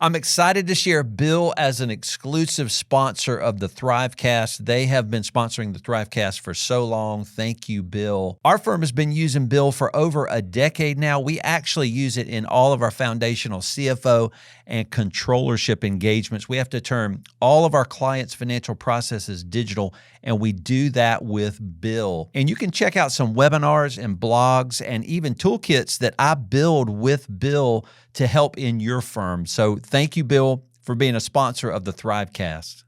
I'm excited to share Bill as an exclusive sponsor of the Thrivecast. They have been sponsoring the Thrivecast for so long. Thank you, Bill. Our firm has been using Bill for over a decade now. We actually use it in all of our foundational CFO and controllership engagements. We have to turn all of our clients' financial processes digital, and we do that with Bill. And you can check out some webinars and blogs and even toolkits that I build with Bill to help in your firm. So thank you, Bill, for being a sponsor of the Thrivecast.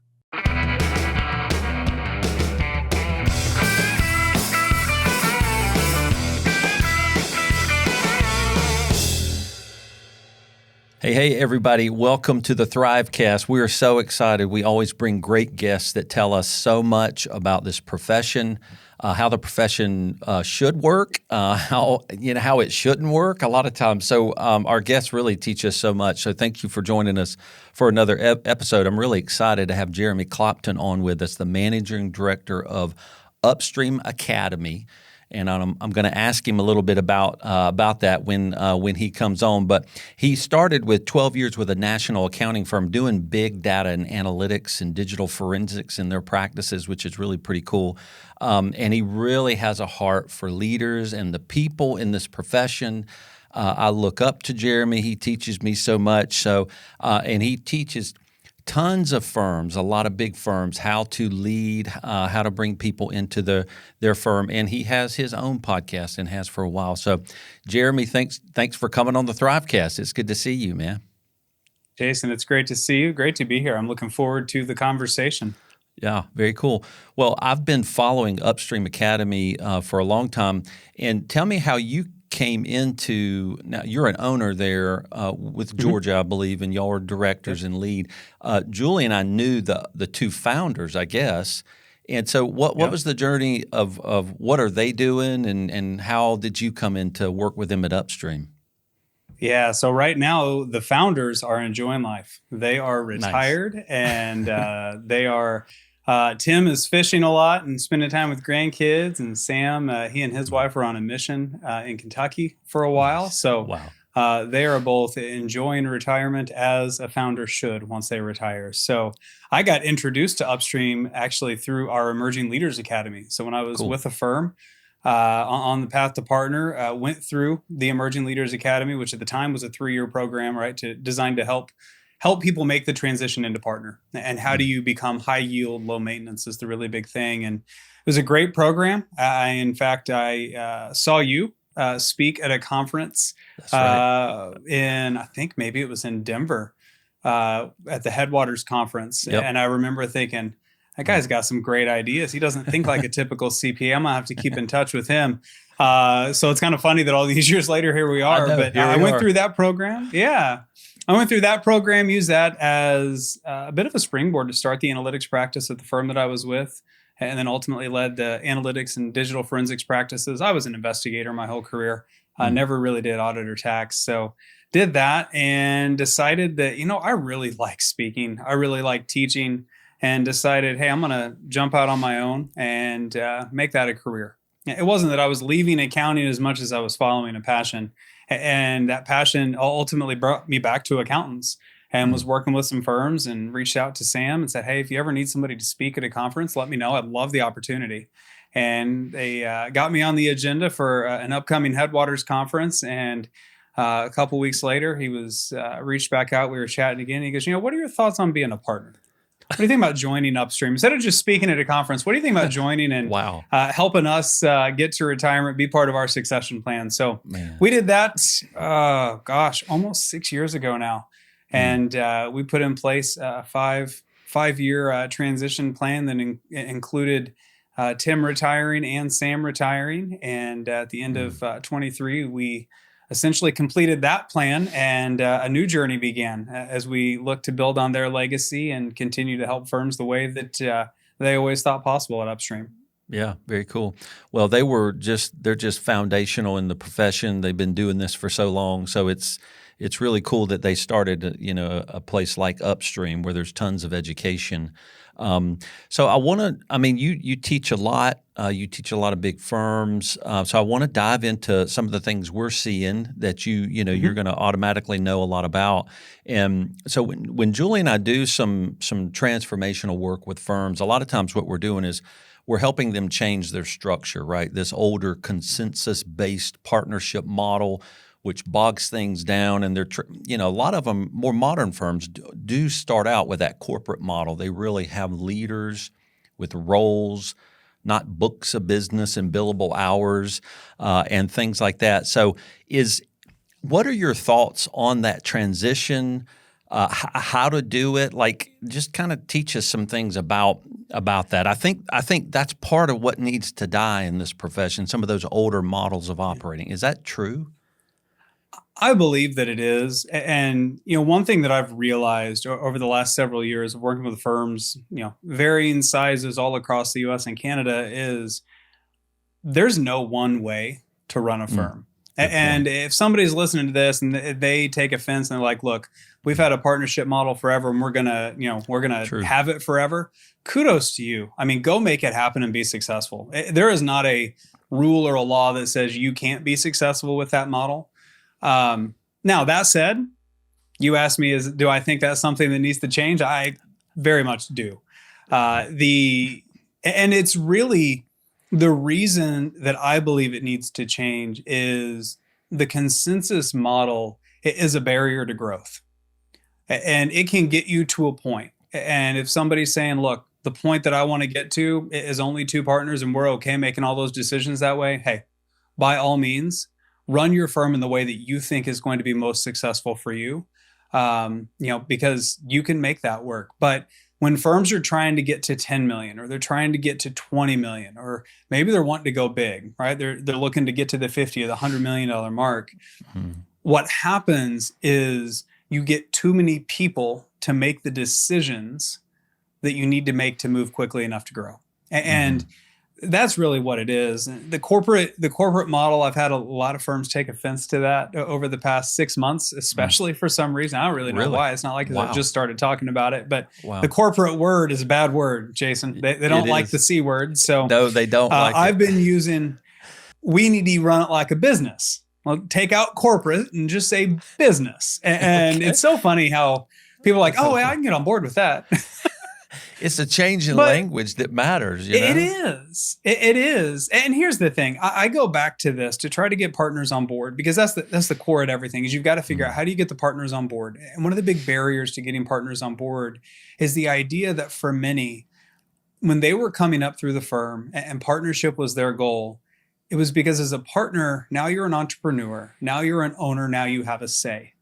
Hey, everybody. Welcome to the Thrivecast. We are so excited. We always bring great guests that tell us so much about this profession, how the profession should work, how it shouldn't work a lot of times. So our guests really teach us so much. So thank you for joining us for another episode. I'm really excited to have Jeremy Clopton on with us, the Managing Director of Upstream Academy. And I'm going to ask him a little bit about that when he comes on. But he started with 12 years with a national accounting firm doing big data and analytics and digital forensics in their practices, which is really pretty cool. And he really has a heart for leaders and the people in this profession. I look up to Jeremy. He teaches me so much. So and he teaches tons of firms, a lot of big firms, how to lead, how to bring people into their firm. And he has his own podcast and has for a while. So, Jeremy, thanks for coming on the Thrivecast. It's good to see you, man. Jason, it's great to see you. Great to be here. I'm looking forward to the conversation. Yeah, very cool. Well, I've been following Upstream Academy for a long time. And tell me how you came into, now you're an owner there with Georgia, I believe, and y'all are directors and lead. Julie and I knew the two founders, I guess. And so what was the journey of what are they doing and how did you come in to work with them at Upstream? Yeah, so right now the founders are enjoying life. They are retired. Nice. And they are Tim is fishing a lot and spending time with grandkids, and Sam, he and his wife were on a mission in Kentucky for a while. Nice. So wow. They are both enjoying retirement as a founder should once they retire. So I got introduced to Upstream actually through our Emerging Leaders Academy. So when I was with a firm on the path to partner, went through the Emerging Leaders Academy, which at the time was a 3-year program, right, designed to help people make the transition into partner. And how do you become high yield, low maintenance is the really big thing. And it was a great program. In fact, I saw you speak at a conference in, I think maybe it was in Denver at the Headwaters Conference. Yep. And I remember thinking, that guy's got some great ideas. He doesn't think like a typical CPA. I'm going to have to keep in touch with him. So it's kind of funny that all these years later, here we are. I went through that program. Yeah. I went through that program, used that as a bit of a springboard to start the analytics practice at the firm that I was with, and then ultimately led the analytics and digital forensics practices. I was an investigator my whole career. Never really did audit or tax. So did that and decided that, I really like speaking. I really like teaching, and decided, hey, I'm going to jump out on my own and make that a career. It wasn't that I was leaving accounting as much as I was following a passion. And that passion ultimately brought me back to accountants, and was working with some firms and reached out to Sam and said, hey, if you ever need somebody to speak at a conference, let me know. I'd love the opportunity. And they got me on the agenda for an upcoming Headwaters conference. And a couple weeks later, he was reached back out. We were chatting again. He goes, what are your thoughts on being a partner? What do you think about joining Upstream? Instead of just speaking at a conference, what do you think about joining and helping us get to retirement, be part of our succession plan? So we did that, almost 6 years ago now. And we put in place a five-year transition plan that included Tim retiring and Sam retiring. And at the end of 23, we essentially completed that plan, and a new journey began as we look to build on their legacy and continue to help firms the way that they always thought possible at Upstream. Yeah, very cool. Well, they're just foundational in the profession. They've been doing this for so long, so it's it's really cool that they started, a place like Upstream where there's tons of education. So you teach a lot. You teach a lot of big firms. So I want to dive into some of the things we're seeing that you're going to automatically know a lot about. And so when Julie and I do some transformational work with firms, a lot of times what we're doing is we're helping them change their structure, right? This older consensus-based partnership model, which bogs things down. And a lot of them, more modern firms, do start out with that corporate model. They really have leaders with roles, not books of business and billable hours and things like that. So what are your thoughts on that transition, how to do it? Like, just kind of teach us some things about that. I think that's part of what needs to die in this profession, some of those older models of operating. Is that true? I believe that it is. And, one thing that I've realized over the last several years of working with firms, varying sizes all across the US and Canada, is there's no one way to run a firm. And if somebody's listening to this and they take offense and they're like, look, we've had a partnership model forever and we're going to have it forever. Kudos to you. I mean, go make it happen and be successful. There is not a rule or a law that says you can't be successful with that model. Now, that said, you asked me, do I think that's something that needs to change? I very much do. And it's really the reason that I believe it needs to change is the consensus model is a barrier to growth. And it can get you to a point. And if somebody's saying, look, the point that I want to get to is only 2 partners and we're okay making all those decisions that way, hey, by all means, run your firm in the way that you think is going to be most successful for you, because you can make that work. But when firms are trying to get to 10 million or they're trying to get to 20 million, or maybe they're wanting to go big, right? They're looking to get to the 50 or the $100 million mark. What happens is you get too many people to make the decisions that you need to make to move quickly enough to grow. And that's really what it is. The corporate model, I've had a lot of firms take offense to that over the past 6 months, especially for some reason. I don't really know why. It's not like I just started talking about it, but the corporate word is a bad word, Jason. They don't like the C word. So no, they don't like it. I've been using, we need to run it like a business. Well, take out corporate and just say business. And it's so funny how people are like, oh, I can get on board with that. It's a change in language that matters. It is. It is. And here's the thing. I go back to this to try to get partners on board, because that's the core of everything. Is you've got to figure out, how do you get the partners on board? And one of the big barriers to getting partners on board is the idea that for many, when they were coming up through the firm and partnership was their goal, it was because as a partner, now you're an entrepreneur, now you're an owner, now you have a say.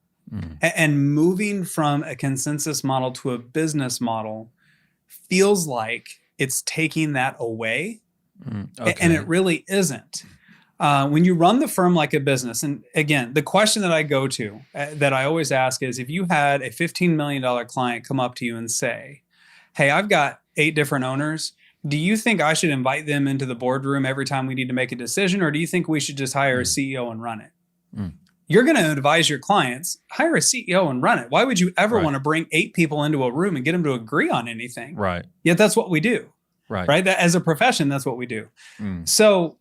And moving from a consensus model to a business model feels like it's taking that away. And it really isn't. When you run the firm like a business, and again, the question that I go to, that I always ask is, if you had a $15 million client come up to you and say, hey, I've got 8 different owners. Do you think I should invite them into the boardroom every time we need to make a decision? Or do you think we should just hire a CEO and run it? You're going to advise your clients, hire a CEO and run it. Why would you ever want to bring 8 people into a room and get them to agree on anything? Right. Yet that's what we do. Right. That, as a profession, that's what we do. So,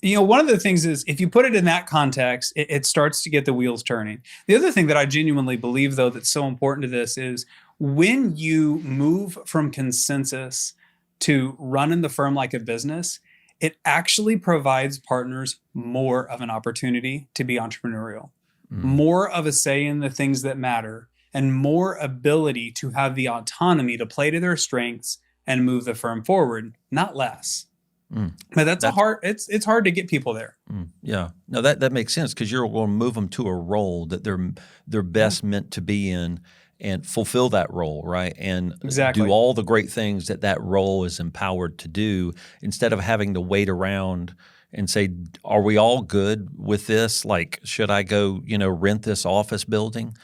one of the things is, if you put it in that context, it starts to get the wheels turning. The other thing that I genuinely believe, though, that's so important to this is, when you move from consensus to running the firm like a business, it actually provides partners more of an opportunity to be entrepreneurial, more of a say in the things that matter, and more ability to have the autonomy to play to their strengths and move the firm forward, not less. But that's it's hard to get people there. Yeah, no, that makes sense, because you're going to move them to a role that they're best meant to be in, and fulfill that role, right? And do all the great things that role is empowered to do, instead of having to wait around and say, are we all good with this? Like, should I go, rent this office building?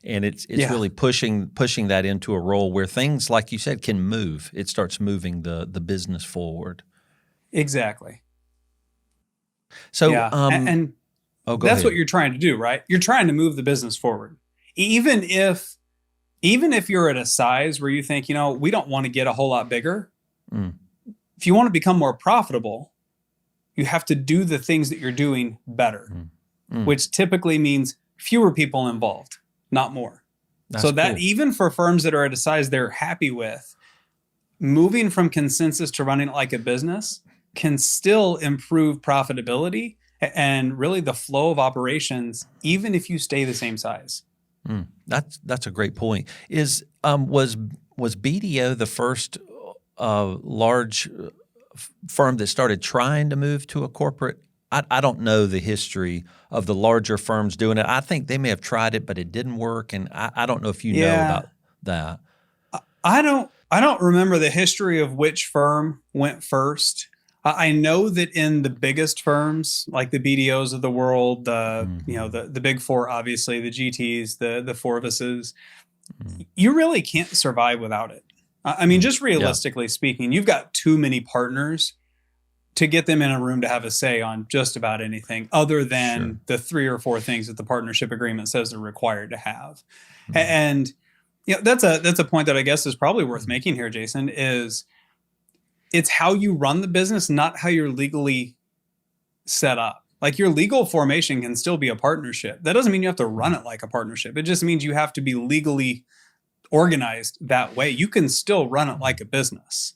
And it's really pushing that into a role where things, like you said, can move. It starts moving the business forward. Exactly. So, Oh, go That's ahead. what you're trying to do, right? You're trying to move the business forward. Even if you're at a size where you think, we don't want to get a whole lot bigger. Mm. If you want to become more profitable, you have to do the things that you're doing better, which typically means fewer people involved, not more. That's so that cool. Even for firms that are at a size they're happy with, moving from consensus to running it like a business can still improve profitability and really the flow of operations, even if you stay the same size. That's a great point. Was BDO the first large firm that started trying to move to a corporate? I don't know the history of the larger firms doing it. I think they may have tried it, but it didn't work. And I don't know if you know about that. I don't remember the history of which firm went first. I know that in the biggest firms like the BDOs of the world, the big four, obviously the GTs, the Forvises, you really can't survive without it. I mean, just realistically speaking, you've got too many partners to get them in a room to have a say on just about anything other than the 3 or 4 things that the partnership agreement says they're required to have. And that's a point that I guess is probably worth making here, Jason, is it's how you run the business, not how you're legally set up. Like your legal formation can still be a partnership. That doesn't mean you have to run it like a partnership. It just means you have to be legally organized that way. You can still run it like a business.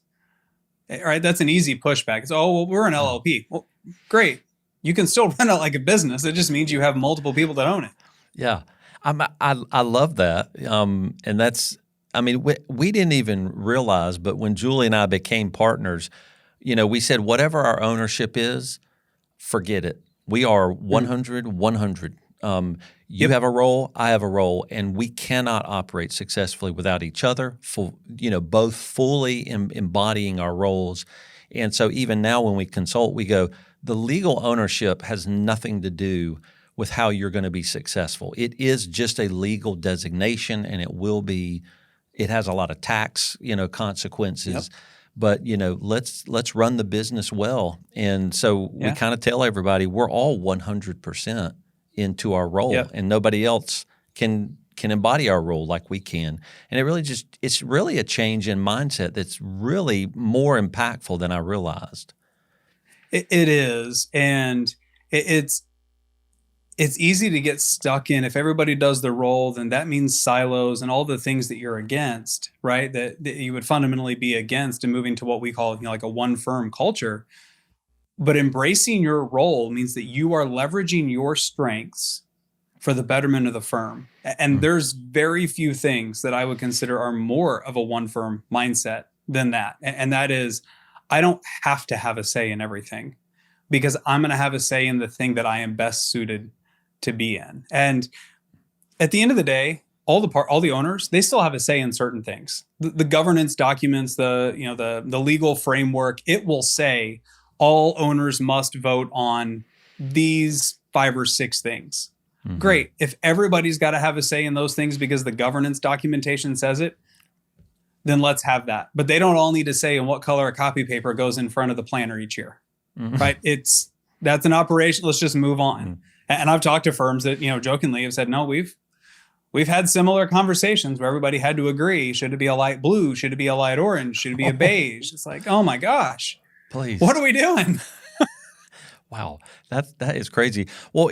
All right, that's an easy pushback. It's, we're an LLP. Well, great. You can still run it like a business. It just means you have multiple people that own it. Yeah, I love that. And that's, I mean, we didn't even realize, but when Julie and I became partners, we said whatever our ownership is, forget it. We are 100, 100. You have a role, I have a role, and we cannot operate successfully without each other, both fully embodying our roles. And so even now when we consult, we go, the legal ownership has nothing to do with how you're going to be successful. It is just a legal designation, and it has a lot of tax, consequences. But, let's run the business well. And so we kind of tell everybody we're all 100% into our role, and nobody else can embody our role like we can. And it's really a change in mindset that's really more impactful than I realized. It is. And it's easy to get stuck in. If everybody does their role, then that means silos and all the things that you're against, right? That you would fundamentally be against and moving to what we call like a one firm culture. But embracing your role means that you are leveraging your strengths for the betterment of the firm. And there's very few things that I would consider are more of a one firm mindset than that. And that is, I don't have to have a say in everything because I'm going to have a say in the thing that I am best suited to be in. And at the end of the day, all the owners, they still have a say in certain things. The governance documents, the legal framework, it will say all owners must vote on these 5 or 6 things. Great. If everybody's got to have a say in those things because the governance documentation says it, then let's have that. But they don't all need to say in what color a copy paper goes in front of the planner each year, right? That's an operation. Let's just move on. And I've talked to firms that, jokingly have said, no, we've had similar conversations where everybody had to agree. Should it be a light blue? Should it be a light orange? Should it be a beige? It's like, oh my gosh. Please. What are we doing? Wow, that is crazy. Well,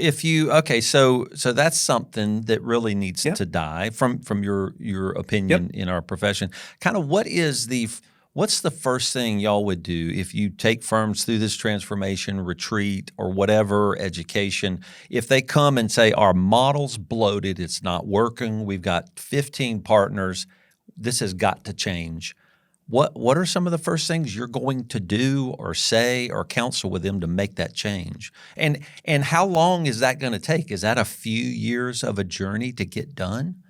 so that's something that really needs to die from your opinion in our profession. Kind of what's the first thing y'all would do if you take firms through this transformation retreat or whatever education? If they come and say our model's bloated, it's not working, we've got 15 partners, this has got to change. What are some of the first things you're going to do or say or counsel with them to make that change? And how long is that going to take? Is that a few years of a journey to get done?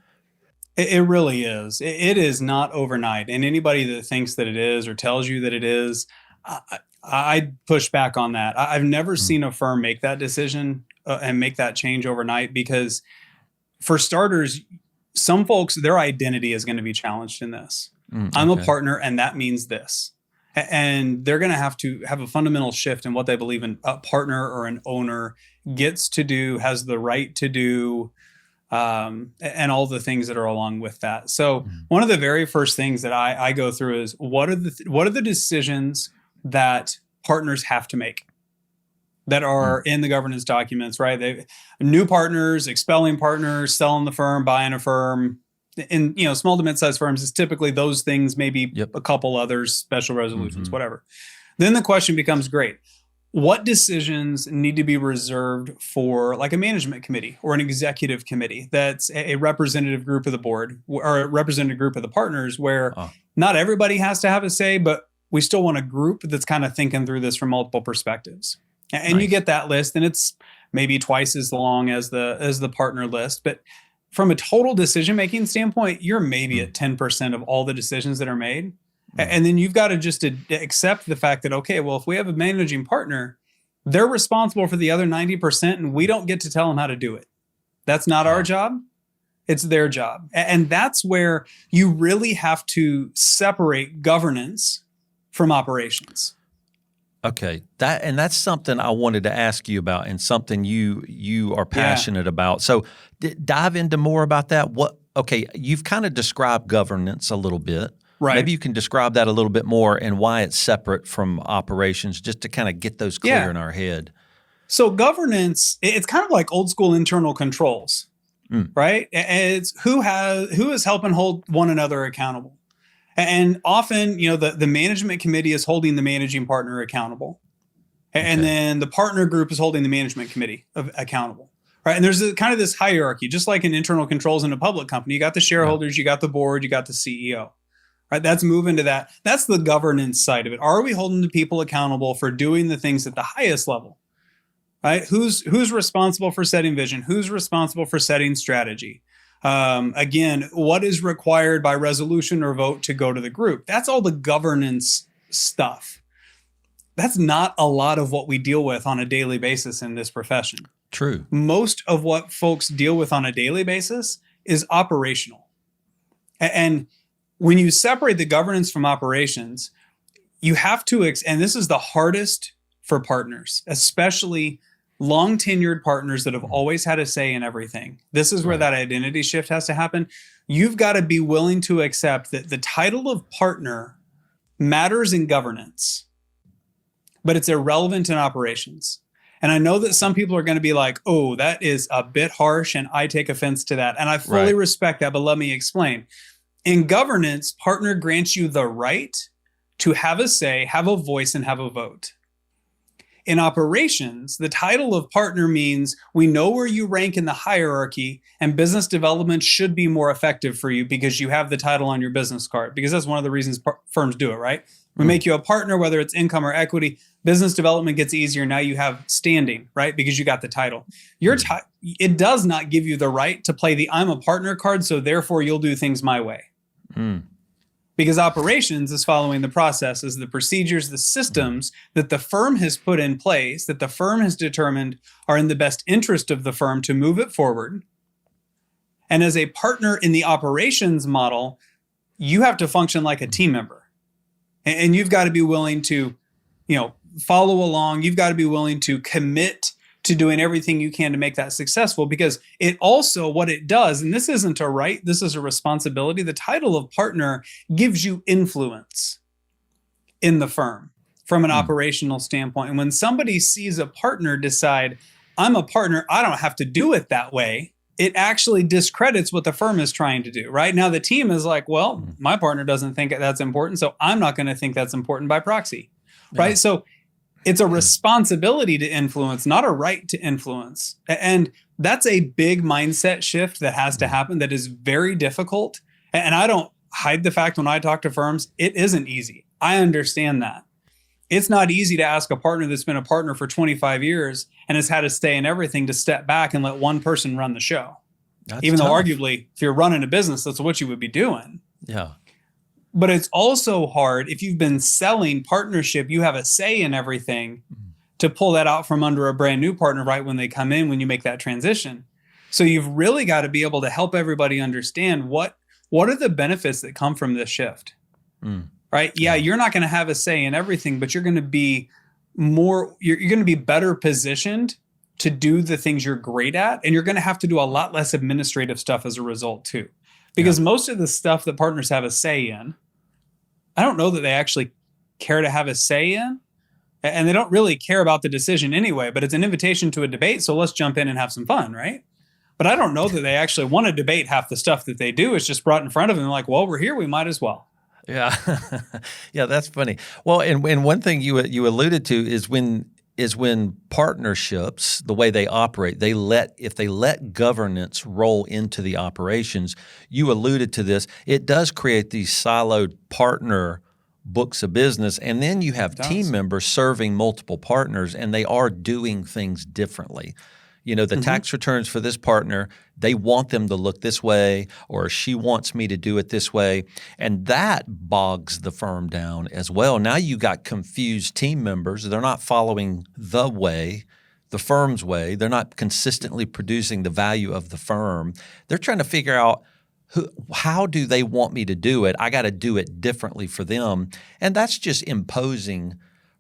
It really is. It is not overnight. And anybody that thinks that it is or tells you that it is, I push back on that. I've never seen a firm make that decision and make that change overnight because, for starters, some folks, their identity is going to be challenged in this. I'm a partner, and that means this. And they're going to have a fundamental shift in what they believe in a partner or an owner gets to do, has the right to do, and all the things that are along with that. So one of the very first things that I go through is what are the decisions that partners have to make that are in the governance documents, right? New partners, expelling partners, selling the firm, buying a firm. In small to mid-sized firms, it's typically those things, maybe a couple others, special resolutions, whatever. Then the question becomes, great, what decisions need to be reserved for like a management committee or an executive committee that's a representative group of the board or a representative group of the partners where not everybody has to have a say, but we still want a group that's kind of thinking through this from multiple perspectives. And you get that list, and it's maybe twice as long as the partner list. But from a total decision-making standpoint, you're maybe at 10% of all the decisions that are made. And then you've got to just accept the fact that, okay, well, if we have a managing partner, they're responsible for the other 90%, and we don't get to tell them how to do it. That's not our job. It's their job. And that's where you really have to separate governance from operations. Okay, that's something I wanted to ask you about, and something you are passionate about. So dive into more about that. Okay, you've kind of described governance a little bit. Right. Maybe you can describe that a little bit more and why it's separate from operations, just to kind of get those clear in our head. So governance, it's kind of like old school internal controls, right? It's who is helping hold one another accountable. And often, the management committee is holding the managing partner accountable. And then the partner group is holding the management committee accountable. Right. And there's kind of this hierarchy, just like in internal controls in a public company. You got the shareholders, you got the board, you got the CEO. Right. That's moving to that. That's the governance side of it. Are we holding the people accountable for doing the things at the highest level? Right. Who's responsible for setting vision? Who's responsible for setting strategy? Again, what is required by resolution or vote to go to the group? That's all the governance stuff. That's not a lot of what we deal with on a daily basis in this profession. True. Most of what folks deal with on a daily basis is operational. And when you separate the governance from operations, you have to, and this is the hardest for partners, especially long tenured partners that have always had a say in everything. This is where that identity shift has to happen. You've got to be willing to accept that the title of partner matters in governance, but it's irrelevant in operations. And I know that some people are going to be like, oh, that is a bit harsh, and I take offense to that. And I fully respect that, but let me explain. In governance, partner grants you the right to have a say, have a voice, and have a vote. In operations, the title of partner means we know where you rank in the hierarchy, and business development should be more effective for you because you have the title on your business card, because that's one of the reasons firms do it, right? We make you a partner, whether it's income or equity. Business development gets easier. Now you have standing, right? Because you got the title. It does not give you the right to play the I'm a partner card, so therefore you'll do things my way. Because operations is following the processes, the procedures, the systems that the firm has put in place, that the firm has determined are in the best interest of the firm to move it forward. And as a partner in the operations model, you have to function like a team member. And you've got to be willing to, follow along. You've got to be willing to commit to doing everything you can to make that successful, because it also, what it does, and this isn't a right, this is a responsibility. The title of partner gives you influence in the firm from an operational standpoint. And when somebody sees a partner decide, I'm a partner, I don't have to do it that way, it actually discredits what the firm is trying to do. Right now, the team is like, well, my partner doesn't think that's important, so I'm not going to think that's important by proxy. Right. So it's a responsibility to influence, not a right to influence. And that's a big mindset shift that has to happen that is very difficult. And I don't hide the fact when I talk to firms, it isn't easy. I understand that. It's not easy to ask a partner that's been a partner for 25 years and has had a stay in everything to step back and let one person run the show. That's Even tough. though arguably, if you're running a business, that's what you would be doing. Yeah. But it's also hard if you've been selling partnership, you have a say in everything, to pull that out from under a brand new partner right when they come in, when you make that transition. So you've really got to be able to help everybody understand what are the benefits that come from this shift. right? Yeah, you're not going to have a say in everything, but you're going to be you're going to be better positioned to do the things you're great at. And you're going to have to do a lot less administrative stuff as a result too. Because most of the stuff that partners have a say in, I don't know that they actually care to have a say in. And they don't really care about the decision anyway, but it's an invitation to a debate. So let's jump in and have some fun, right? But I don't know that they actually want to debate half the stuff that they do. It's just brought in front of them. They're like, well, we're here. We might as well. Yeah. Yeah, that's funny. Well, and one thing you alluded to is when partnerships, the way they operate, if they let governance roll into the operations, you alluded to this, it does create these siloed partner books of business, and then you have team members serving multiple partners, and they are doing things differently. The tax returns for this partner, they want them to look this way, or she wants me to do it this way, and that bogs the firm down as well. Now you got confused team members. They're not following the firm's way. They're not consistently producing the value of the firm. They're trying to figure out how do they want me to do it? I got to do it differently for them. And that's just imposing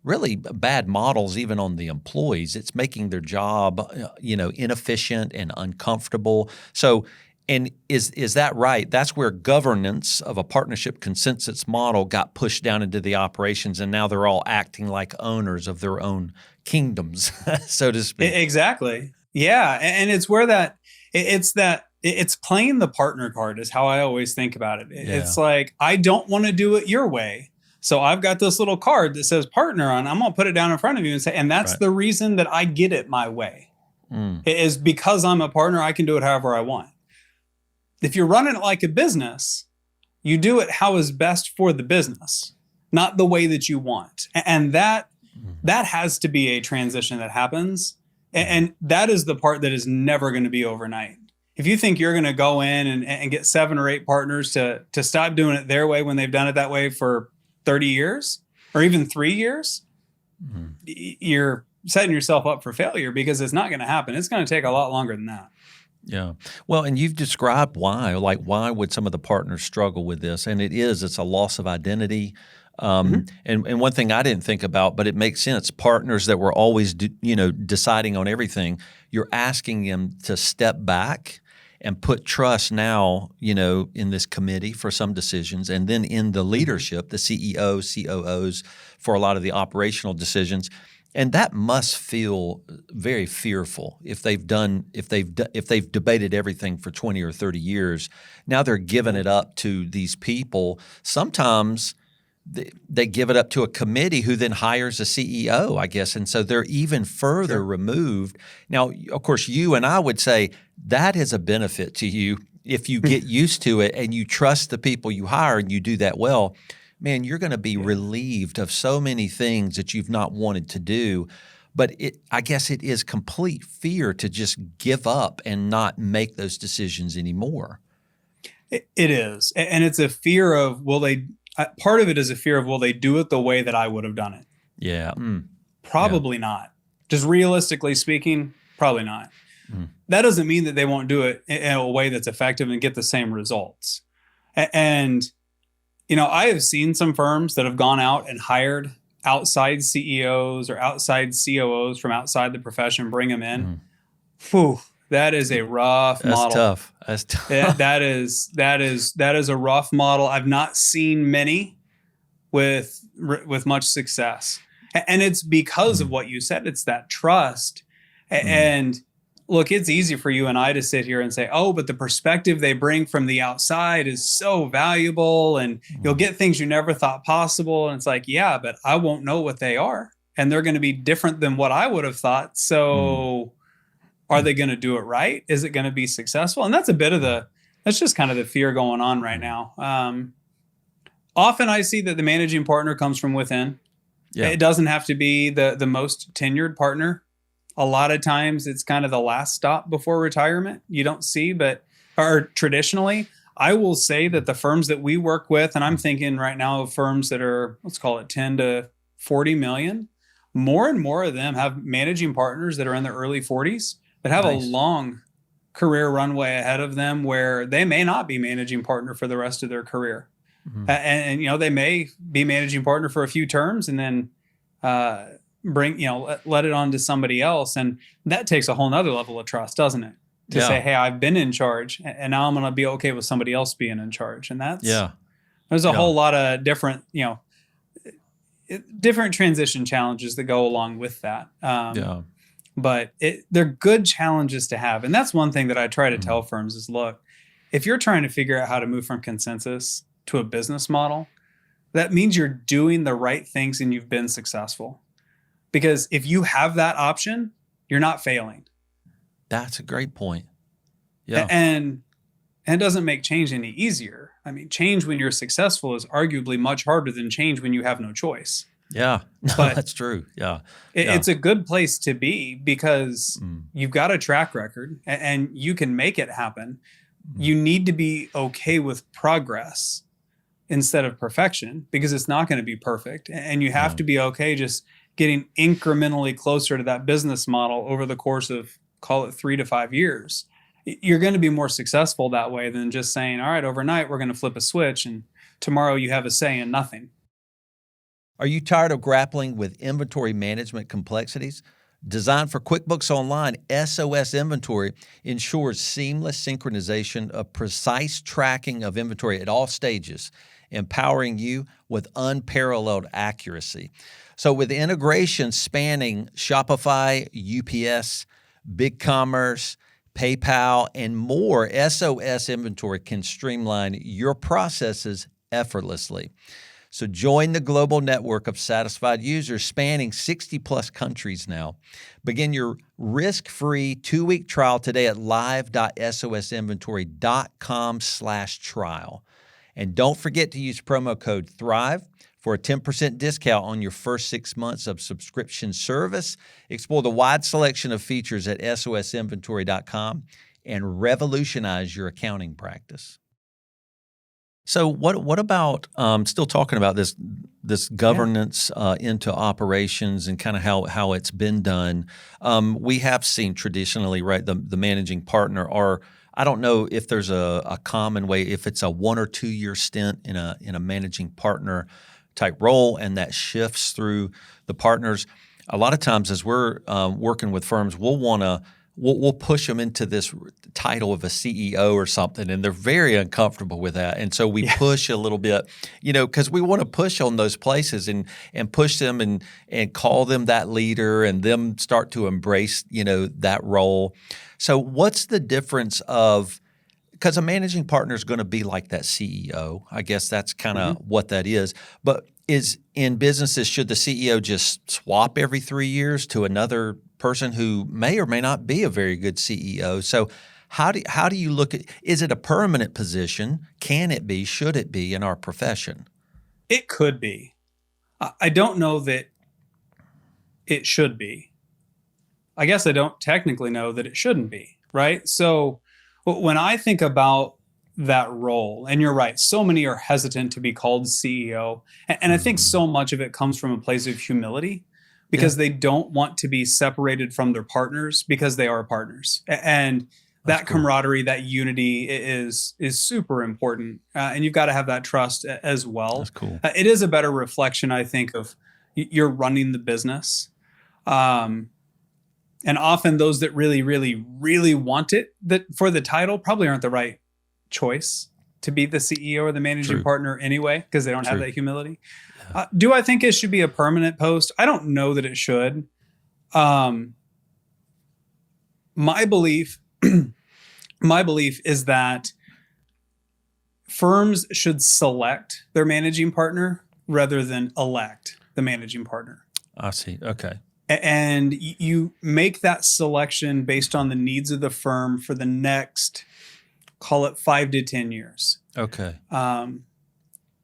really bad models even on the employees. It's making their job, inefficient and uncomfortable. So, and is that right? That's where governance of a partnership consensus model got pushed down into the operations, and now they're all acting like owners of their own kingdoms, so to speak. Exactly. Yeah. And it's where it's playing the partner card is how I always think about it. It's like, I don't want to do it your way. So I've got this little card that says partner on. I'm going to put it down in front of you and say, and that's the reason that I get it my way. It is because I'm a partner. I can do it however I want. If you're running it like a business, you do it how is best for the business, not the way that you want. And that has to be a transition that happens. And that is the part that is never going to be overnight. If you think you're going to go in and get 7 or 8 partners to stop doing it their way when they've done it that way for 30 years or even 3 years, you're setting yourself up for failure, because it's not going to happen. It's going to take a lot longer than that. Yeah. Well, and you've described why. Like, why would some of the partners struggle with this? And it's a loss of identity. And one thing I didn't think about, but it makes sense, partners that were always deciding on everything, you're asking them to step back and put trust now, in this committee for some decisions, and then in the leadership, the CEO, COOs, for a lot of the operational decisions. And that must feel very fearful if they've debated everything for 20 or 30 years. Now they're giving it up to these people. Sometimes they give it up to a committee who then hires a CEO, I guess. And so they're even further removed. Now, of course, you and I would say that is a benefit to you if you get used to it and you trust the people you hire and you do that well. Man, you're going to be relieved of so many things that you've not wanted to do. But I guess it is complete fear to just give up and not make those decisions anymore. It is. And it's a fear of, part of it is a fear of, will they do it the way that I would have done it? Yeah. Probably not. Just realistically speaking, probably not. That doesn't mean that they won't do it in a way that's effective and get the same results. And I have seen some firms that have gone out and hired outside CEOs or outside COOs from outside the profession, bring them in. Whew, that is a rough model. That's tough. That is a rough model. I've not seen many with much success. And it's because of what you said. It's that trust. And look, it's easy for you and I to sit here and say, oh, but the perspective they bring from the outside is so valuable and you'll get things you never thought possible. And it's like, yeah, but I won't know what they are. And they're going to be different than what I would have thought. So are they going to do it right? Is it going to be successful? And that's that's just kind of the fear going on right now. Often I see that the managing partner comes from within. Yeah. It doesn't have to be the most tenured partner. A lot of times it's kind of the last stop before retirement. You don't see, or traditionally, I will say that the firms that we work with, and I'm thinking right now of firms that are, let's call it 10 to 40 million, more and more of them have managing partners that are in their early 40s that have a long career runway ahead of them where they may not be managing partner for the rest of their career. And they may be managing partner for a few terms and then let it on to somebody else. And that takes a whole nother level of trust, doesn't it? To say, hey, I've been in charge and now I'm going to be okay with somebody else being in charge. And there's a whole lot of different, different transition challenges that go along with that. But they're good challenges to have. And that's one thing that I try to tell firms is, look, if you're trying to figure out how to move from consensus to a business model, that means you're doing the right things and you've been successful. Because if you have that option, you're not failing. That's a great point. Yeah. And it doesn't make change any easier. I mean, change when you're successful is arguably much harder than change when you have no choice. Yeah, but that's true. Yeah. It's a good place to be because you've got a track record and you can make it happen. You need to be okay with progress instead of perfection because it's not going to be perfect. And you have to be okay just getting incrementally closer to that business model over the course of, call it 3 to 5 years. You're going to be more successful that way than just saying, all right, overnight, we're going to flip a switch and tomorrow you have a say in nothing. Are you tired of grappling with inventory management complexities? Designed for QuickBooks Online, SOS Inventory ensures seamless synchronization of precise tracking of inventory at all stages, empowering you with unparalleled accuracy. So with integration spanning Shopify, UPS, BigCommerce, PayPal, and more, SOS Inventory can streamline your processes effortlessly. So join the global network of satisfied users spanning 60 plus countries now. Begin your risk-free 2-week trial today at live.sosinventory.com/trial. And don't forget to use promo code THRIVE for a 10% discount on your first 6 months of subscription service. Explore the wide selection of features at sosinventory.com and revolutionize your accounting practice. So what about still talking about this governance into operations and kind of how it's been done? We have seen traditionally, right, the managing partner, or I don't know if there's a common way, if it's a 1 or 2 year stint in a managing partner type role, and that shifts through the partners. A lot of times, as we're working with firms, we'll push them into this title of a CEO or something, and they're very uncomfortable with that. And so we push a little bit, because we want to push on those places and push them and call them that leader and them start to embrace, that role. So what's the difference because a managing partner is going to be like that CEO. I guess that's kind of what that is. But in businesses, should the CEO just swap every 3 years to another person who may or may not be a very good CEO? So how do you look at, is it a permanent position? Can it be? Should it be in our profession? It could be. I don't know that it should be. I guess I don't technically know that it shouldn't be, right? So when I think about that role, and you're right, so many are hesitant to be called CEO. And I think so much of it comes from a place of humility because they don't want to be separated from their partners because they are partners. And that camaraderie, that unity is super important. And you've got to have that trust as well. That's cool. It is a better reflection, I think, of you're running the business. And often those that really, really, really want it for the title probably aren't the right choice to be the CEO or the managing partner anyway, because they don't have that humility. Yeah. Do I think it should be a permanent post? I don't know that it should. My belief is that firms should select their managing partner rather than elect the managing partner. I see. Okay. And you make that selection based on the needs of the firm for the next, call it 5 to 10 years. Okay. I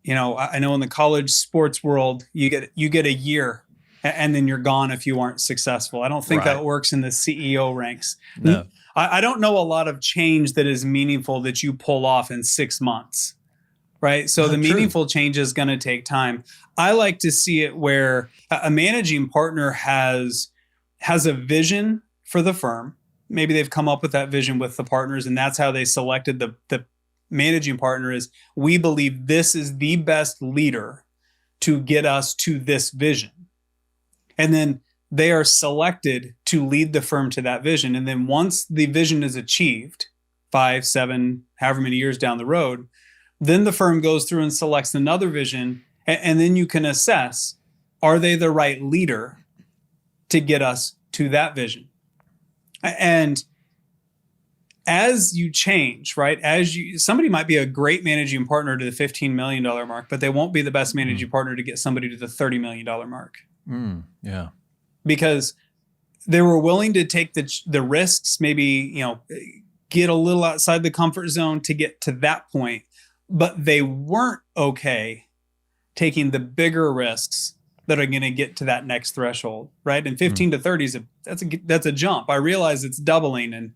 know in the college sports world, you get a year and then you're gone if you aren't successful. I don't think that works in the CEO ranks. No. I don't know a lot of change that is meaningful that you pull off in 6 months. Right. So the meaningful change is going to take time. I like to see it where a managing partner has a vision for the firm. Maybe they've come up with that vision with the partners, and that's how they selected the managing partner is, we believe this is the best leader to get us to this vision. And then they are selected to lead the firm to that vision. And then once the vision is achieved, 5, 7, however many years down the road, then the firm goes through and selects another vision. And then you can assess, are they the right leader to get us to that vision? And as you change, right? Somebody might be a great managing partner to the $15 million mark, but they won't be the best managing partner to get somebody to the $30 million mark. Yeah. Because they were willing to take the risks, maybe, get a little outside the comfort zone to get to that point, but they weren't okay taking the bigger risks that are going to get to that next threshold, right? And 15 to 30 that's a jump. I realize it's doubling,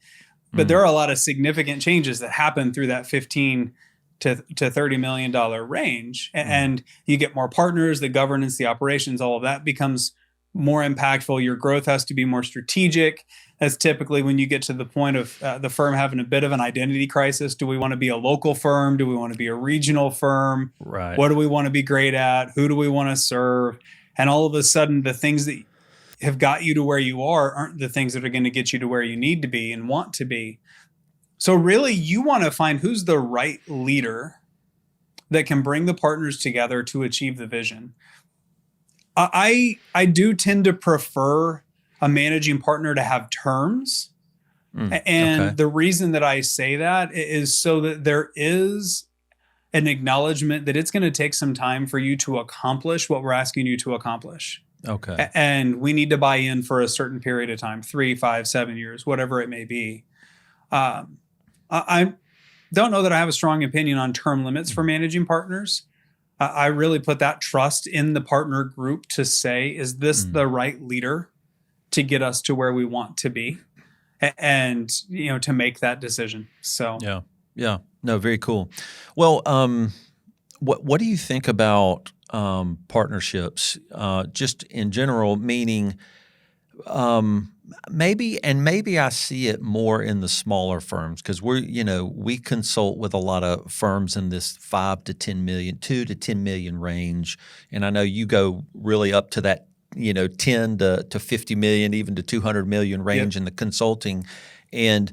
but there are a lot of significant changes that happen through that 15 to $30 million range. And you get more partners, the governance, the operations, all of that becomes more impactful. Your growth has to be more strategic. That's typically when you get to the point of the firm having a bit of an identity crisis. Do we want to be a local firm? Do we want to be a regional firm? Right. What do we want to be great at? Who do we want to serve? And all of a sudden, the things that have got you to where you aren't the things that are going to get you to where you need to be and want to be. So really, you want to find who's the right leader that can bring the partners together to achieve the vision. I do tend to prefer a managing partner to have terms. And the reason that I say that is so that there is an acknowledgement that it's going to take some time for you to accomplish what we're asking you to accomplish. Okay. And we need to buy in for a certain period of time, 3, 5, 7 years, whatever it may be. I don't know that I have a strong opinion on term limits for managing partners. I really put that trust in the partner group to say, is this the right leader to get us to where we want to be? And, to make that decision. So, yeah. No, very cool. Well, what do you think about partnerships, just in general, meaning maybe I see it more in the smaller firms because we consult with a lot of firms in this 5 to 10 million, 2 to 10 million range. And I know you go really up to that, 10 to 50 million, even to 200 million range in the consulting. And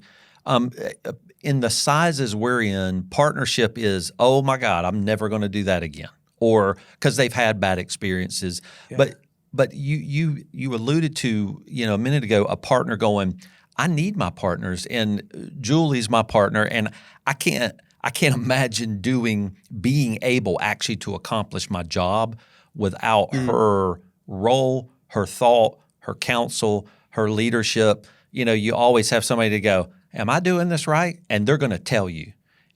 in the sizes we're in, partnership is, oh my God, I'm never going to do that again. Or because they've had bad experiences. Yeah. But you alluded to, a minute ago, a partner going, I need my partners, and Julie's my partner, and I can't imagine being able actually to accomplish my job without her role, her thought, her counsel, her leadership. You always have somebody to go, am I doing this right? And they're going to tell you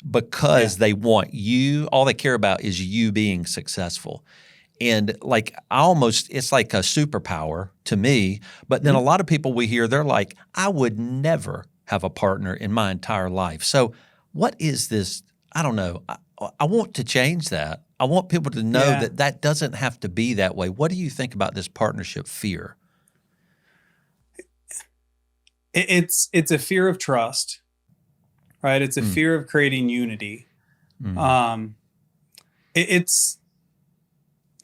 because they want you. All they care about is you being successful. And it's like a superpower to me. But then a lot of people we hear, they're like, I would never have a partner in my entire life. So what is this? I don't know. I want to change that. I want people to know that doesn't have to be that way. What do you think about this partnership fear? It's a fear of trust, right? It's a fear of creating unity.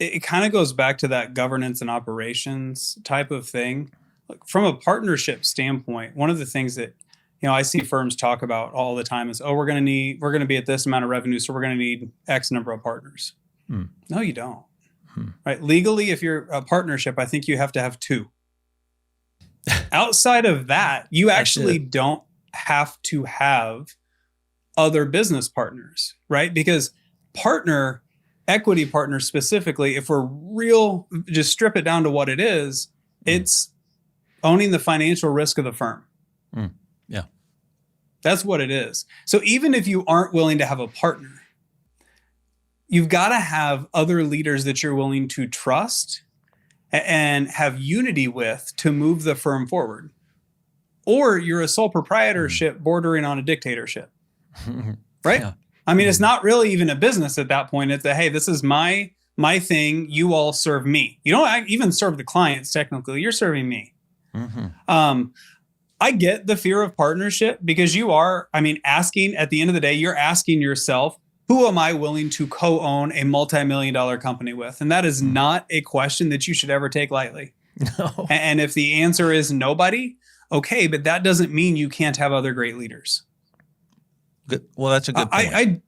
It kind of goes back to that governance and operations type of thing. From a partnership standpoint, one of the things that I see firms talk about all the time is, we're going to be at this amount of revenue, so we're going to need X number of partners. No, you don't. Right? Legally, if you're a partnership, I think you have to have 2. Outside of that, you actually don't have to have other business partners, right? Because equity partners specifically, if we're real, just strip it down to what it is, it's owning the financial risk of the firm. Yeah. That's what it is. So even if you aren't willing to have a partner, you've got to have other leaders that you're willing to trust and have unity with to move the firm forward. Or you're a sole proprietorship bordering on a dictatorship, right? Yeah. I mean, it's not really even a business at that point. It's hey, this is my thing. You all serve me. You don't even serve the clients technically. You're serving me. I get the fear of partnership because asking at the end of the day, you're asking yourself, who am I willing to co-own a multi-million-dollar company with? And that is not a question that you should ever take lightly. No. And if the answer is nobody, okay, but that doesn't mean you can't have other great leaders. Good. Well, that's a good point.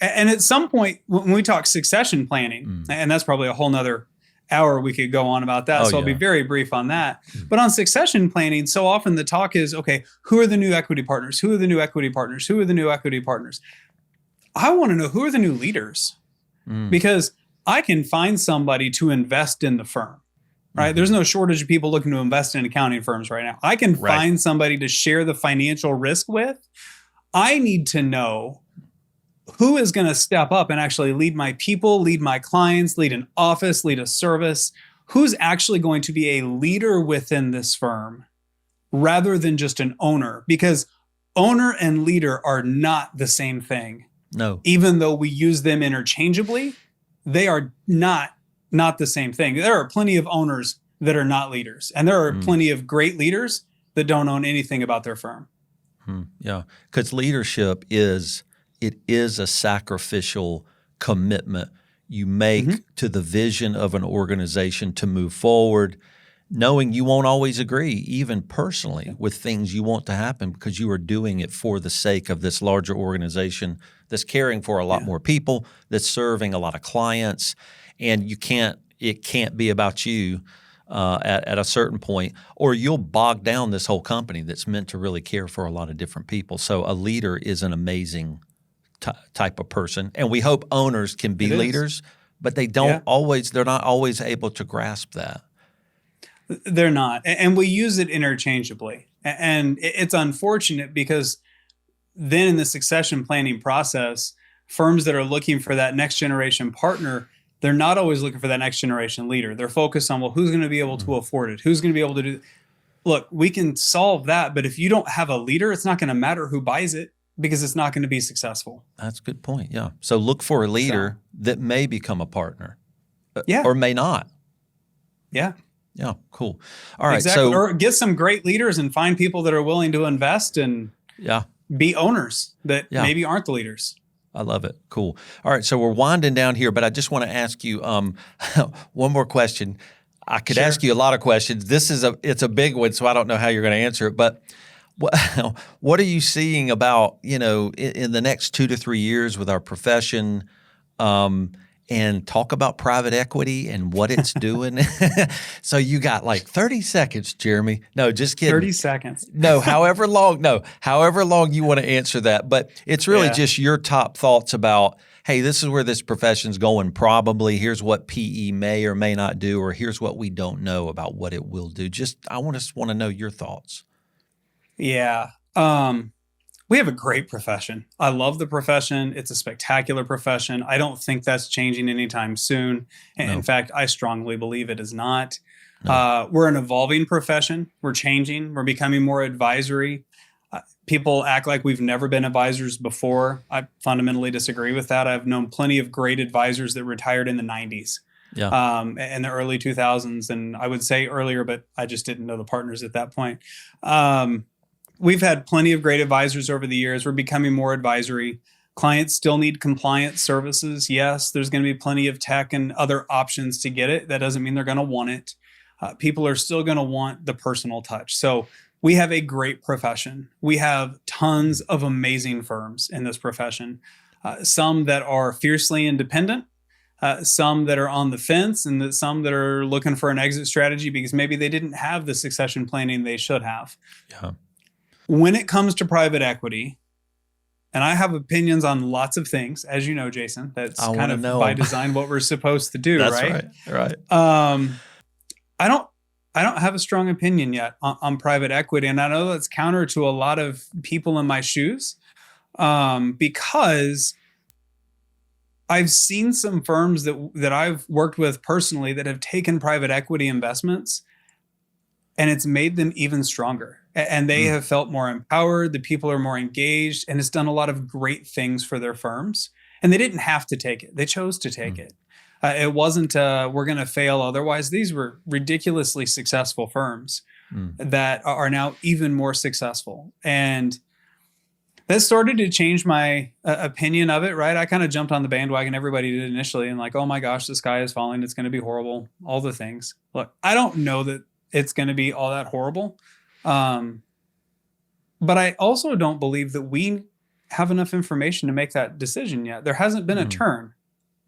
And at some point when we talk succession planning, and that's probably a whole nother hour we could go on about that. I'll be very brief on that. But on succession planning, so often the talk is, okay, who are the new equity partners? Who are the new equity partners? Who are the new equity partners? I want to know who are the new leaders, because I can find somebody to invest in the firm, right? There's no shortage of people looking to invest in accounting firms right now. I can find somebody to share the financial risk with. I need to know who is going to step up and actually lead my people, lead my clients, lead an office, lead a service, who's actually going to be a leader within this firm rather than just an owner, because owner and leader are not the same thing. No. Even though we use them interchangeably, they are not the same thing. There are plenty of owners that are not leaders, and there are plenty of great leaders that don't own anything about their firm. Yeah, because leadership is a sacrificial commitment you make to the vision of an organization to move forward, knowing you won't always agree, even personally, with things you want to happen, because you are doing it for the sake of this larger organization that's caring for a lot more people, that's serving a lot of clients, and it can't be about you at a certain point, or you'll bog down this whole company that's meant to really care for a lot of different people. So a leader is an amazing type of person, and we hope owners can be leaders, but they're not always able to grasp that. They're not, and we use it interchangeably, and it's unfortunate because then in the succession planning process, firms that are looking for that next generation partner, they're not always looking for that next generation leader. They're focused on, well, who's going to be able to afford it? Who's going to be able to do? Look, we can solve that, but if you don't have a leader, it's not going to matter who buys it, because it's not going to be successful. That's a good point. Yeah. So look for a leader that may become a partner. Yeah. Or may not. Yeah. Yeah. Cool. All right. Exactly. So, or get some great leaders and find people that are willing to invest and be owners that maybe aren't the leaders. I love it. Cool. All right. So we're winding down here, but I just want to ask you one more question. I could ask you a lot of questions. It's a big one, so I don't know how you're going to answer it, but what are you seeing about, in the next 2 to 3 years with our profession, and talk about private equity and what it's doing? So you got like 30 seconds, Jeremy. No, just kidding. 30 seconds. No, however long you want to answer that. But it's really just your top thoughts about, hey, this is where this profession's going probably. Here's what PE may or may not do, or here's what we don't know about what it will do. I want to know your thoughts. Yeah. We have a great profession. I love the profession. It's a spectacular profession. I don't think that's changing anytime soon. And in fact, I strongly believe it is not. No. We're an evolving profession. We're changing. We're becoming more advisory. People act like we've never been advisors before. I fundamentally disagree with that. I've known plenty of great advisors that retired in the 90s. Yeah. In the early 2000s. And I would say earlier, but I just didn't know the partners at that point. We've had plenty of great advisors over the years. We're becoming more advisory. Clients still need compliance services. Yes, there's going to be plenty of tech and other options to get it. That doesn't mean they're going to want it. People are still going to want the personal touch. So we have a great profession. We have tons of amazing firms in this profession. Some that are fiercely independent, some that are on the fence, and some that are looking for an exit strategy because maybe they didn't have the succession planning they should have. Yeah. When it comes to private equity, and I have opinions on lots of things, as you know, Jason, that's kind of by design what we're supposed to do, right? Right. I don't have a strong opinion yet on private equity, and I know that's counter to a lot of people in my shoes, because I've seen some firms that I've worked with personally that have taken private equity investments, and it's made them even stronger. And they have felt more empowered. The people are more engaged, and it's done a lot of great things for their firms. And they didn't have to take it. They chose to take it. It wasn't, we're going to fail otherwise. These were ridiculously successful firms. that are now even more successful. And that started to change my opinion of it, right? I kind of jumped on the bandwagon. Everybody did initially, and like, oh my gosh, the sky is falling. It's going to be horrible. All the things. Look, I don't know that it's going to be all that horrible. But I also don't believe that we have enough information to make that decision yet. There hasn't been a turn,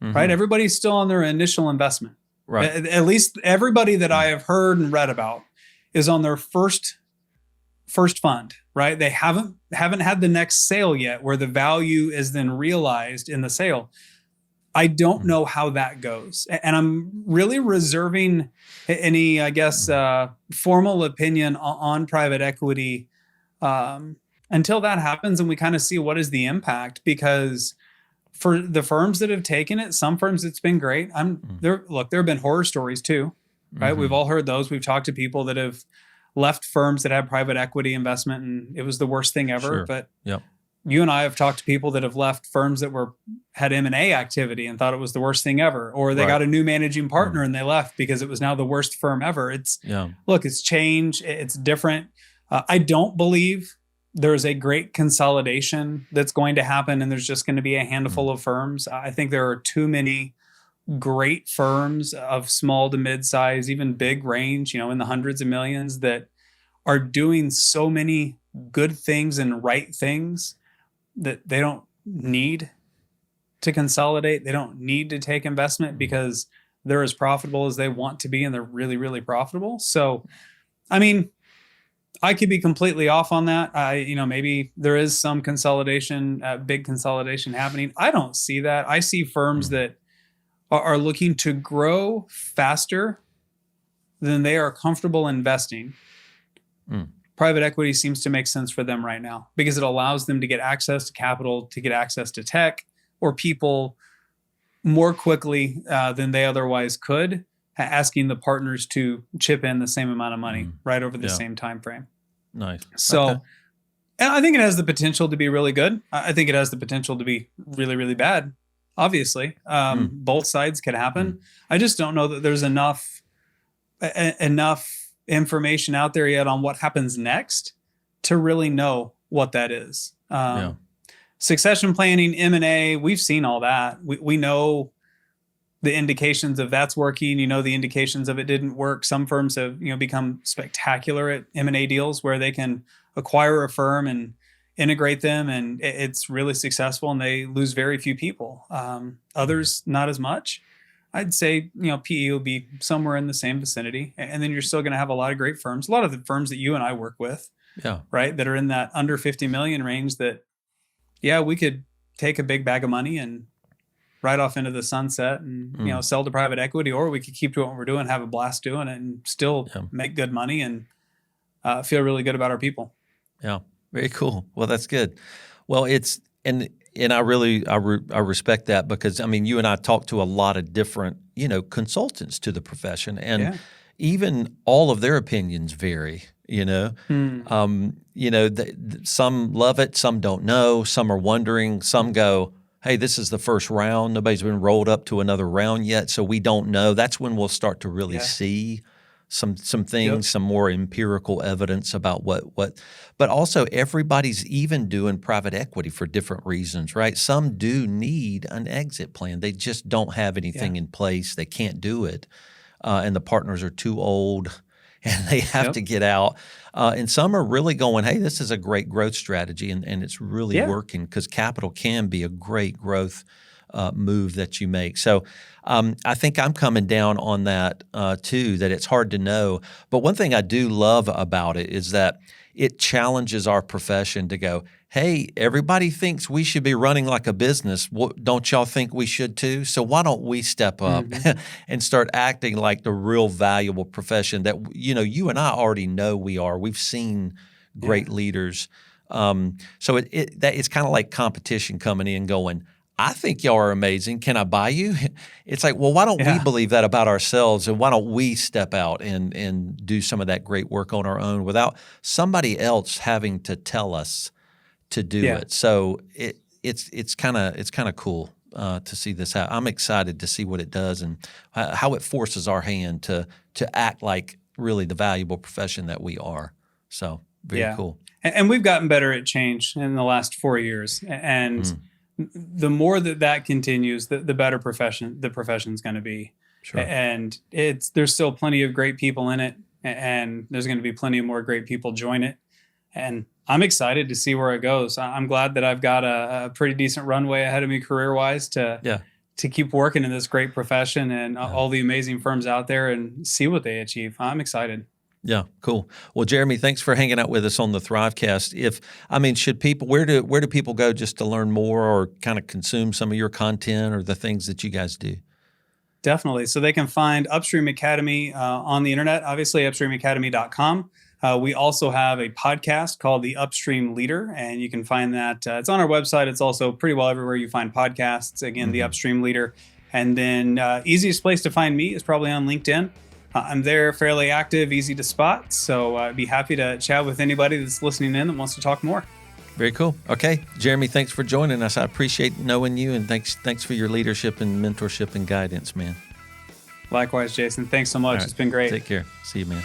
right? Everybody's still on their initial investment. Right. At least everybody that I have heard and read about is on their first fund, right? They haven't had the next sale yet where the value is then realized in the sale. I don't know how that goes. And I'm really reserving any, I guess, formal opinion on private equity until that happens and we kind of see what is the impact. Because for the firms that have taken it, some firms it's been great. There have been horror stories too, right? We've all heard those. We've talked to people that have left firms that had private equity investment and it was the worst thing ever. Sure. But yep. You and I have talked to people that have left firms that had M&A activity and thought it was the worst thing ever, or they got a new managing partner and they left because it was now the worst firm ever. Look, it's change. It's different. I don't believe there's a great consolidation that's going to happen and there's just going to be a handful of firms. I think there are too many great firms of small to mid-size, even big range, in the hundreds of millions that are doing so many good things and right things that they don't need to consolidate. They don't need to take investment because they're as profitable as they want to be and they're really, really profitable. So, I mean, I could be completely off on that. Maybe there is some consolidation, big consolidation happening. I don't see that. I see firms that are looking to grow faster than they are comfortable investing. Private equity seems to make sense for them right now because it allows them to get access to capital, to get access to tech or people more quickly than they otherwise could, asking the partners to chip in the same amount of money right over the same time frame. Nice. So, and I think it has the potential to be really good. I think it has the potential to be really, really bad. Obviously, both sides could happen. I just don't know that there's enough information out there yet on what happens next to really know what that is. Succession planning, M&A, we've seen all that. We know the indications of that's working, the indications of it didn't work. Some firms have, become spectacular at M&A deals where they can acquire a firm and integrate them and it's really successful and they lose very few people. Others, not as much. I'd say, PE will be somewhere in the same vicinity. And then you're still going to have a lot of great firms. A lot of the firms that you and I work with, right, that are in that under 50 million range that, we could take a big bag of money and ride off into the sunset and, sell to private equity, or we could keep doing what we're doing, have a blast doing it and still make good money and feel really good about our people. Yeah. Very cool. Well, that's good. Well, and I really I respect that because you and I talk to a lot of different consultants to the profession, and even all of their opinions vary. Some love it, some don't know, some are wondering, some go, "Hey, this is the first round. Nobody's been rolled up to another round yet, so we don't know." That's when we'll start to really see some things, some more empirical evidence about what. But also everybody's even doing private equity for different reasons, right? Some do need an exit plan. They just don't have anything in place. They can't do it, and the partners are too old, and they have to get out. And some are really going, "Hey, this is a great growth strategy," and it's really working because capital can be a great growth move that you make. So I think I'm coming down on that too, that it's hard to know. But one thing I do love about it is that it challenges our profession to go, "Hey, everybody thinks we should be running like a business. Don't y'all think we should too? So why don't we step up and start acting like the real valuable profession that you and I already know we are. We've seen great leaders. So it's kind of like competition coming in going, I think y'all are amazing. Can I buy you?" It's like, well, why don't we believe that about ourselves, and why don't we step out and do some of that great work on our own without somebody else having to tell us to do it? So it's kind of cool to see this happen. I'm excited to see what it does and how it forces our hand to act like really the valuable profession that we are. So very cool. And we've gotten better at change in the last 4 years. And the more that continues, the better the profession's going to be. Sure. And there's still plenty of great people in it, and there's going to be plenty of more great people join it. And I'm excited to see where it goes. I'm glad that I've got a pretty decent runway ahead of me career-wise to keep working in this great profession and all the amazing firms out there and see what they achieve. I'm excited. Yeah, cool. Well, Jeremy, thanks for hanging out with us on the Thrivecast. Should people, where do people go just to learn more or kind of consume some of your content or the things that you guys do? Definitely. So they can find Upstream Academy on the internet, obviously upstreamacademy.com. We also have a podcast called The Upstream Leader, and you can find that. It's on our website. It's also pretty well everywhere you find podcasts. Again, The Upstream Leader. And then easiest place to find me is probably on LinkedIn. I'm there, fairly active, easy to spot. So I'd be happy to chat with anybody that's listening in that wants to talk more. Very cool. Okay, Jeremy, thanks for joining us. I appreciate knowing you, and thanks for your leadership and mentorship and guidance, man. Likewise, Jason. Thanks so much. It's been great. Take care. See you, man.